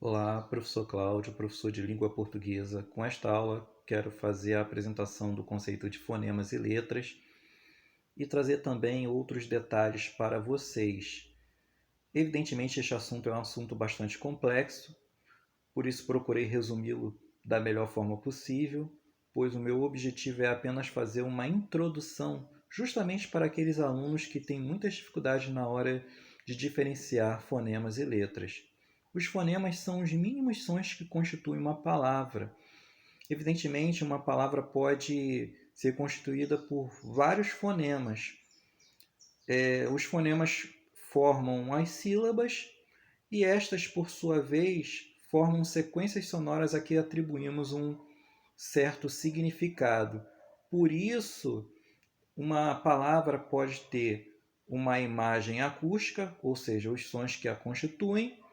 Olá, professor Cláudio, professor de língua portuguesa. Com esta aula, quero fazer a apresentação do conceito de fonemas e letras e trazer também outros detalhes para vocês. Evidentemente, este assunto é um assunto bastante complexo, por isso procurei resumi-lo da melhor forma possível, pois o meu objetivo é apenas fazer uma introdução justamente para aqueles alunos que têm muitas dificuldades na hora de diferenciar fonemas e letras. Os fonemas são os mínimos sons que constituem uma palavra. Evidentemente, uma palavra pode ser constituída por vários fonemas. Os fonemas formam as sílabas e estas, por sua vez, formam sequências sonoras a que atribuímos um certo significado. Por isso, uma palavra pode ter uma imagem acústica, ou seja, os sons que a constituem,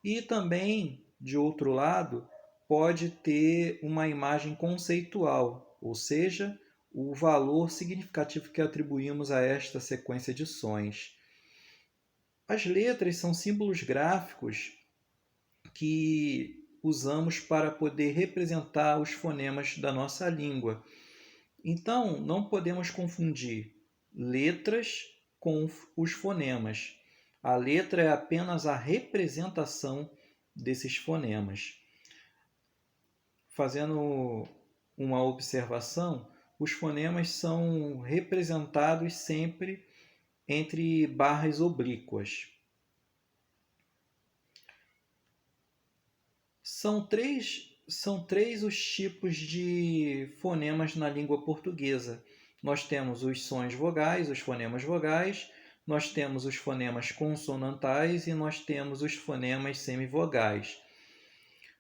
e também, de outro lado, pode ter uma imagem conceitual, ou seja, o valor significativo que atribuímos a esta sequência de sons. As letras são símbolos gráficos que usamos para poder representar os fonemas da nossa língua. Então, não podemos confundir letras com os fonemas. A letra é apenas a representação desses fonemas. Fazendo uma observação, os fonemas são representados sempre entre barras oblíquas. São três os tipos de fonemas na língua portuguesa. Nós temos os sons vogais, os fonemas vogais, nós temos os fonemas consonantais e nós temos os fonemas semivogais.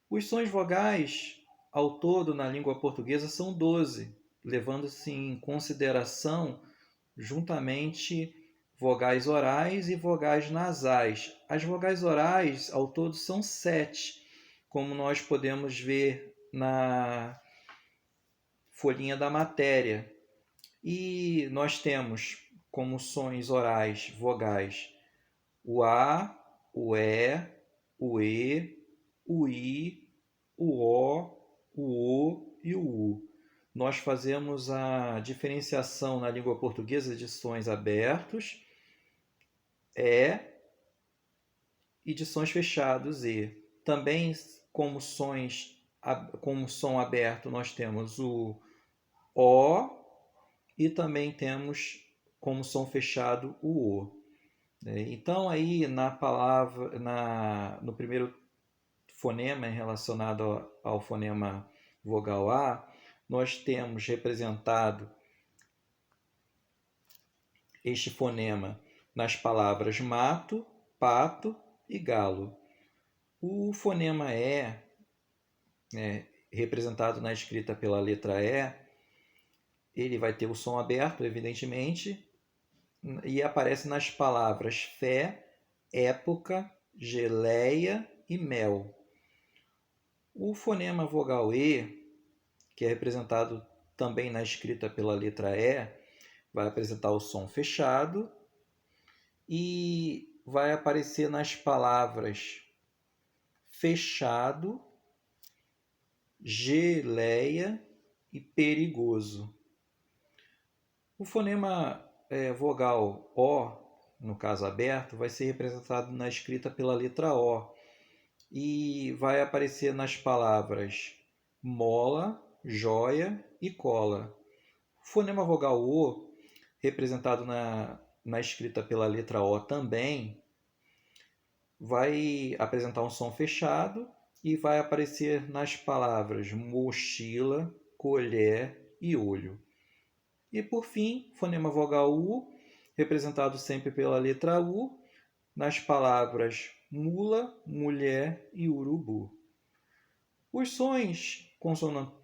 Os sons vogais, ao todo, na língua portuguesa, são 12, levando-se em consideração juntamente vogais orais e vogais nasais. As vogais orais, ao todo, são 7, como nós podemos ver na folhinha da matéria. E nós temos como sons orais vogais o A, o E, o E, o I, o O e o U. Nós fazemos a diferenciação na língua portuguesa de sons abertos, E, e de sons fechados, E. Também como som aberto nós temos o O e também temos como som fechado o O. Então aí no primeiro fonema relacionado ao fonema vogal A, nós temos representado este fonema nas palavras mato, pato e galo. O fonema E, representado na escrita pela letra E, ele vai ter o som aberto, evidentemente, e aparece nas palavras fé, época, geleia e mel. O fonema vogal E, que é representado também na escrita pela letra E, vai apresentar o som fechado e vai aparecer nas palavras fechado, geleia e perigoso. O fonema vogal O, no caso aberto, vai ser representado na escrita pela letra O e vai aparecer nas palavras mola, joia e cola. O fonema vogal O, representado na escrita pela letra O também, vai apresentar um som fechado e vai aparecer nas palavras mochila, colher e olho. E por fim, fonema vogal U, representado sempre pela letra U, nas palavras mula, mulher e urubu. Os sons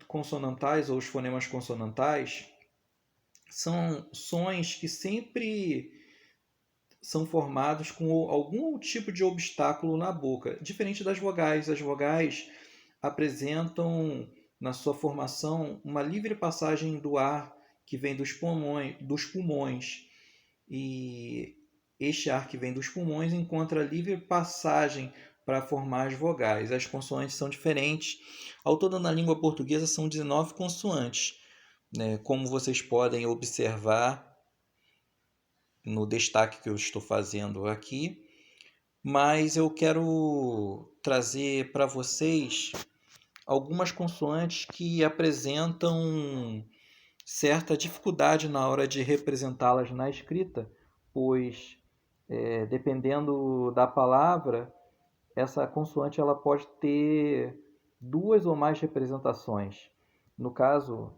consonantais ou os fonemas consonantais são sons que sempre são formados com algum tipo de obstáculo na boca, diferente das vogais. As vogais apresentam na sua formação uma livre passagem do ar que vem dos pulmões, e este ar que vem dos pulmões encontra livre passagem para formar as vogais. As consoantes são diferentes. Ao todo, na língua portuguesa, são 19 consoantes, né? Como vocês podem observar no destaque que eu estou fazendo aqui. Mas eu quero trazer para vocês algumas consoantes que apresentam certa dificuldade na hora de representá-las na escrita, pois dependendo da palavra, essa consoante ela pode ter duas ou mais representações. No caso,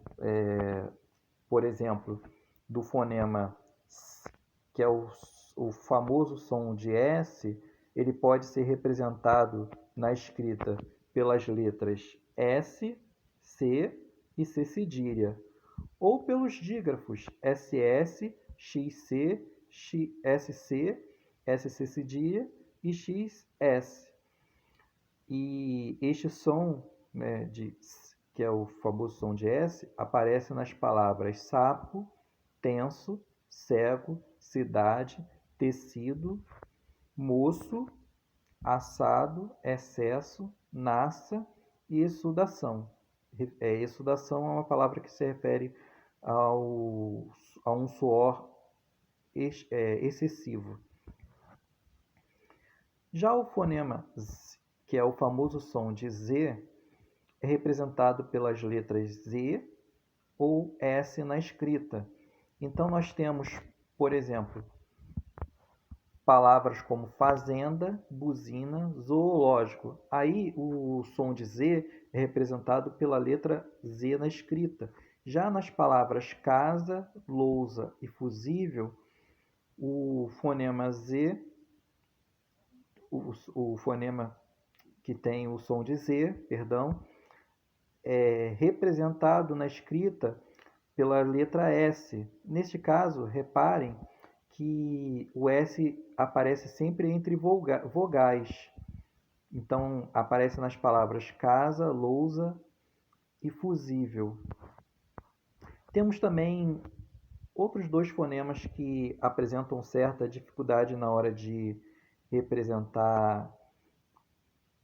por exemplo, do fonema S, que é o famoso som de S, ele pode ser representado na escrita pelas letras S, C e C cedilha, ou pelos dígrafos SS, XC, SC, SC cedilha e XS. E este som, né, de S, que é o famoso som de S, aparece nas palavras sapo, tenso, cego, cidade, tecido, moço, assado, excesso, naça e exsudação. Exsudação é uma palavra que se refere a um suor excessivo. Já o fonema Z, que é o famoso som de Z, é representado pelas letras Z ou S na escrita. Então nós temos, por exemplo, palavras como fazenda, buzina, zoológico. Aí o som de Z é representado pela letra Z na escrita. Já nas palavras casa, lousa e fusível, o fonema Z, o fonema que tem o som de Z, perdão, é representado na escrita pela letra S. Neste caso, reparem que o S aparece sempre entre vogais. Então, aparece nas palavras casa, lousa e fusível. Temos também outros dois fonemas que apresentam certa dificuldade na hora de representar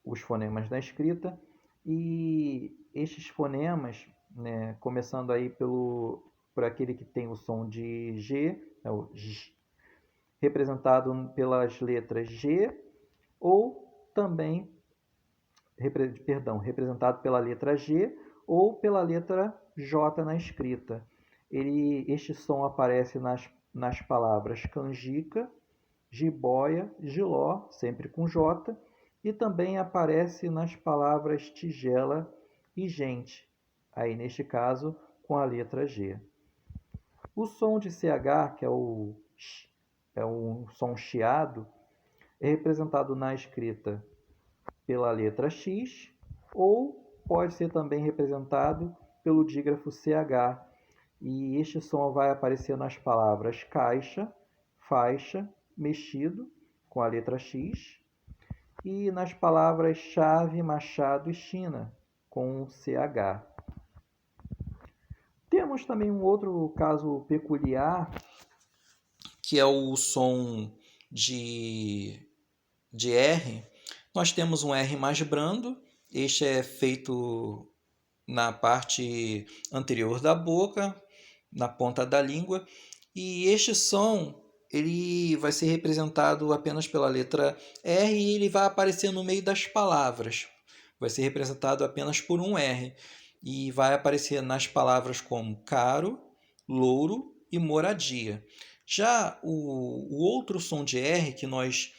os fonemas na escrita. E estes fonemas, né, começando aí por aquele que tem o som de G, é o J, representado pelas letras G, ou também, representado pela letra G ou pela letra J na escrita. Este som aparece nas palavras canjica, jiboia, jiló, sempre com J, e também aparece nas palavras tigela e gente, aí neste caso com a letra G. O som de CH, que é um som chiado, é representado na escrita pela letra X ou pode ser também representado pelo dígrafo CH. E este som vai aparecer nas palavras caixa, faixa, mexido, com a letra X, e nas palavras chave, machado e china, com o CH. Temos também um outro caso peculiar, que é o som de R. Nós temos um R mais brando, este é feito na parte anterior da boca, na ponta da língua, e este som ele vai ser representado apenas pela letra R e ele vai aparecer no meio das palavras. Vai ser representado apenas por um R e vai aparecer nas palavras como caro, louro e moradia. Já o outro som de R, que nós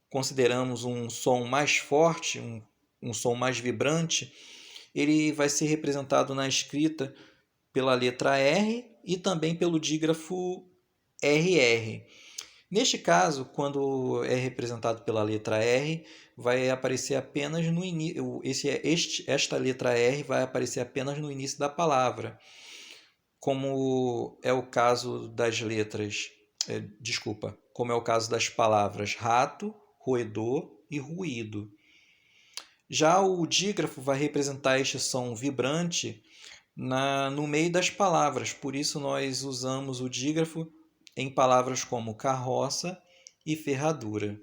consideramos um som mais forte, um som mais vibrante, ele vai ser representado na escrita pela letra R e também pelo dígrafo RR. Neste caso, quando é representado pela letra R, vai aparecer apenas no início. Esta letra R vai aparecer apenas no início da palavra, como é o caso das letras. Como é o caso das palavras rato, roedor e ruído. Já o dígrafo vai representar este som vibrante no meio das palavras, por isso nós usamos o dígrafo em palavras como carroça e ferradura.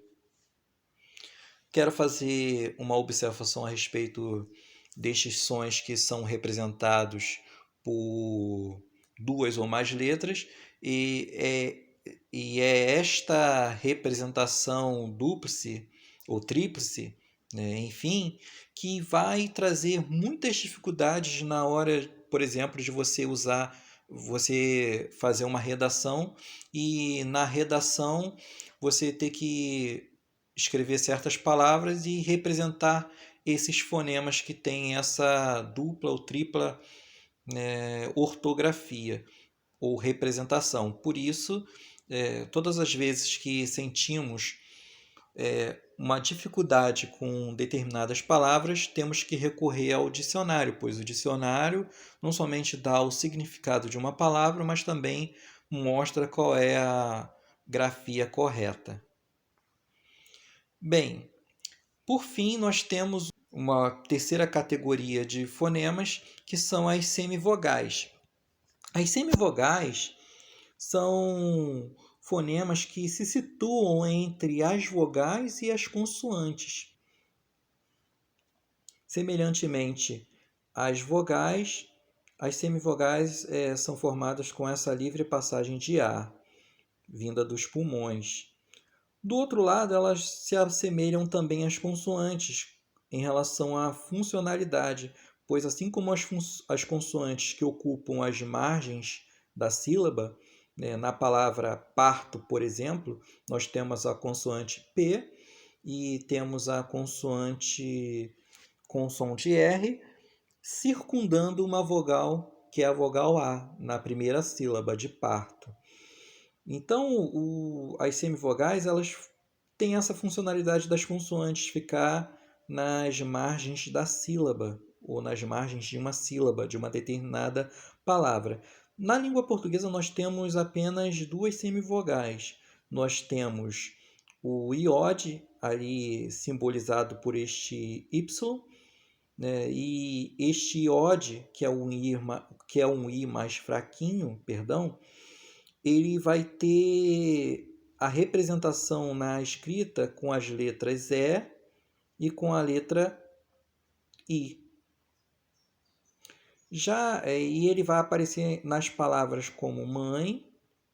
Quero fazer uma observação a respeito destes sons que são representados por duas ou mais letras, e é esta representação dúplice ou tríplice, né, enfim, que vai trazer muitas dificuldades na hora, por exemplo, de você fazer uma redação e na redação você ter que escrever certas palavras e representar esses fonemas que têm essa dupla ou tripla, né, ortografia ou representação. Por isso, todas as vezes que sentimos uma dificuldade com determinadas palavras, temos que recorrer ao dicionário, pois o dicionário não somente dá o significado de uma palavra, mas também mostra qual é a grafia correta. Bem, por fim, nós temos uma terceira categoria de fonemas, que são as semivogais. As semivogais são fonemas que se situam entre as vogais e as consoantes. Semelhantemente às vogais, as semivogais são formadas com essa livre passagem de ar, vinda dos pulmões. Do outro lado, elas se assemelham também às consoantes em relação à funcionalidade, pois assim como as consoantes que ocupam as margens da sílaba, né, na palavra parto, por exemplo, nós temos a consoante P e temos a consoante com som de R, circundando uma vogal, que é a vogal A, na primeira sílaba de parto. Então, as semivogais, elas têm essa funcionalidade das consoantes ficar nas margens da sílaba, ou nas margens de uma sílaba, de uma determinada palavra. Na língua portuguesa, nós temos apenas duas semivogais. Nós temos o iode, ali simbolizado por este Y, né? E este iode, que é um I mais fraquinho, perdão, ele vai ter a representação na escrita com as letras E com a letra I. E ele vai aparecer nas palavras como mãe,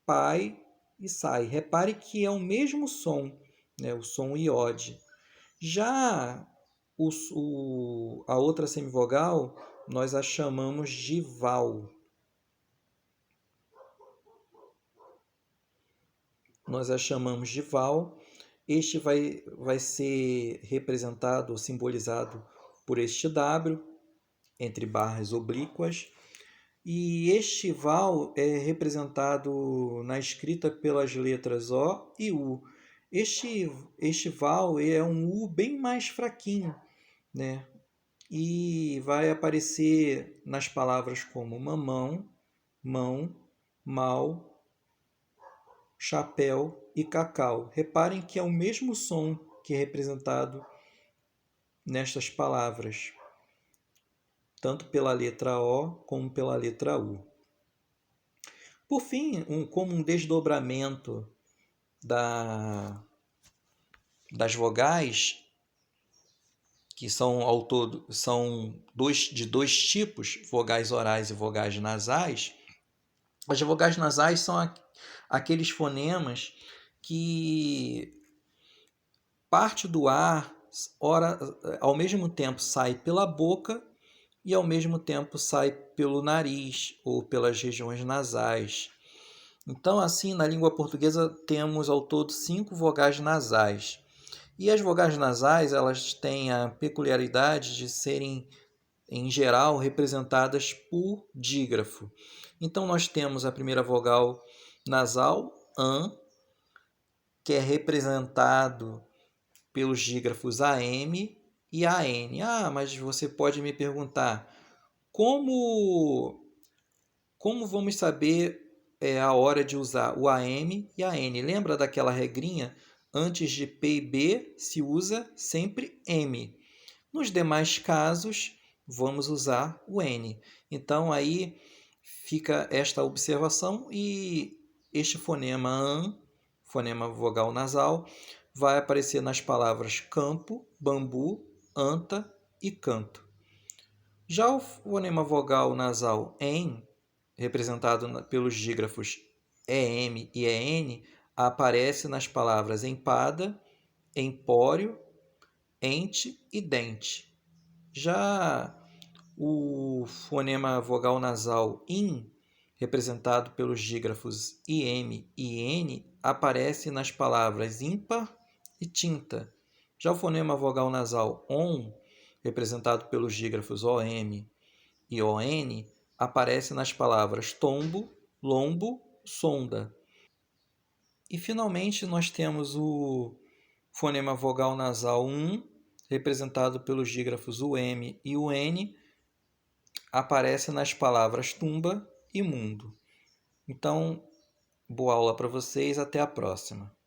pai e sai. Repare que é o mesmo som, né? O som iode. Já a outra semivogal, nós a chamamos de val. Nós a chamamos de val. Este vai ser representado, simbolizado por este W, entre barras oblíquas. E este val é representado na escrita pelas letras O e U. Este val é um U bem mais fraquinho, né? E vai aparecer nas palavras como mamão, mão, mal, chapéu e cacau. Reparem que é o mesmo som que é representado nestas palavras, tanto pela letra O como pela letra U. Por fim, como um desdobramento das vogais, que são ao todo de dois tipos, vogais orais e vogais nasais. As vogais nasais são aqueles fonemas que parte do ar, ao mesmo tempo sai pela boca e ao mesmo tempo sai pelo nariz ou pelas regiões nasais. Então, assim, na língua portuguesa temos ao todo 5 vogais nasais. E as vogais nasais, elas têm a peculiaridade de serem, em geral, representadas por dígrafo. Então, nós temos a primeira vogal nasal, AN, que é representado pelos dígrafos AM e AN. Mas você pode me perguntar, como vamos saber a hora de usar o AM e a N? Lembra daquela regrinha? Antes de P e B se usa sempre M. Nos demais casos, vamos usar o N. Então, aí fica esta observação e este fonema AN, fonema vogal nasal, vai aparecer nas palavras campo, bambu, anta e canto. Já o fonema vogal nasal em, representado pelos dígrafos EM e EN, aparece nas palavras empada, empório, ente e dente. Já o fonema vogal nasal IN, representado pelos dígrafos IM e IN, aparece nas palavras ímpar e tinta. Já o fonema vogal nasal ON, representado pelos dígrafos OM e ON, aparece nas palavras tombo, lombo, sonda. E finalmente nós temos o fonema vogal nasal representado pelos dígrafos UM e UN, aparece nas palavras tumba e mundo. Então, boa aula para vocês, até a próxima.